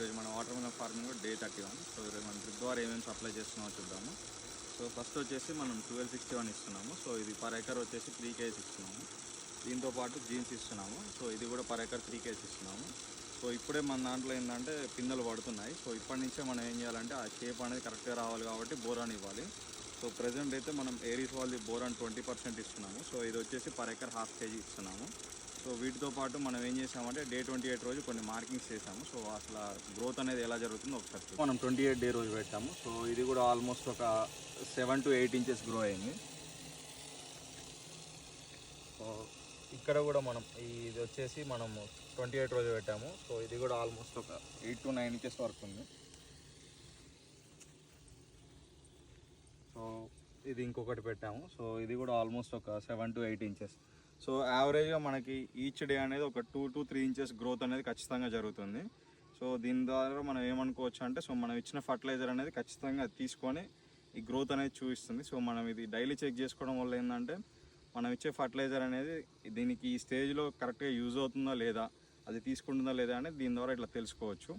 ఈరోజు మన water melon farming day 31. So ఈరోజు మనం డ్రిప్ ద్వారా ఏమేమి సప్లై చేస్తున్నామో చూద్దాము. సో ఫస్ట్ వచ్చేసి మనం 1261 ఇస్తున్నాము. సో ఇది పర్ ఎకర్ వచ్చేసి 3 kg ఇస్తున్నాము. దీంతో పాటు జీన్స్ ఇస్తున్నాము. సో ఇది కూడా పర్ ఎకర్ 3 kg ఇస్తున్నాము. సో ఇప్పుడే మన దాంట్లో ఏంటంటే పిందెలు పడుతున్నాయి. సో ఇప్పటి నుంచే మనం ఏం చేయాలంటే ఆ షేప్ అనేది కరెక్ట్గా రావాలి కాబట్టి బోరాన్ ఇవ్వాలి. సో ప్రజెంట్ అయితే మనం ఏరీస్ వాళ్ళది బోరాన్ 20% ఇస్తున్నాము. సో ఇది వచ్చేసి పర్ ఎకర్ 1/2 kg ఇస్తున్నాము. సో వీటితో పాటు మనం ఏం చేసామంటే డే 28 రోజు కొన్ని మార్కింగ్స్ చేసాము. సో అసలు గ్రోత్ అనేది ఎలా జరుగుతుందో ఒకసారి మనం 28 డే రోజు పెట్టాము. సో ఇది కూడా ఆల్మోస్ట్ ఒక 7 to 8 ఇంచెస్ గ్రో అయింది. సో ఇక్కడ కూడా మనం ఇది వచ్చేసి మనము 28 రోజు పెట్టాము. సో ఇది కూడా ఆల్మోస్ట్ ఒక 8 to 9 ఇంచెస్ వరకు ఉంది. సో ఇది ఇంకొకటి పెట్టాము. సో ఇది కూడా ఆల్మోస్ట్ ఒక 7 to 8 ఇంచెస్. సో యావరేజ్గా మనకి ఈచ్ డే అనేది ఒక 2 to 3 ఇంచెస్ గ్రోత్ అనేది ఖచ్చితంగా జరుగుతుంది. సో దీని ద్వారా మనం ఏమనుకోవచ్చు అంటే సో మనం ఇచ్చిన ఫర్టిలైజర్ అనేది ఖచ్చితంగా తీసుకొని ఈ గ్రోత్ అనేది చూపిస్తుంది. సో మనం ఇది డైలీ చెక్ చేసుకోవడం వల్ల ఏంటంటే మనం ఇచ్చే ఫర్టిలైజర్ అనేది దీనికి ఈ స్టేజ్లో కరెక్ట్గా యూజ్ అవుతుందా లేదా, అది తీసుకుంటుందా లేదా అనేది దీని ద్వారా ఇట్లా తెలుసుకోవచ్చు.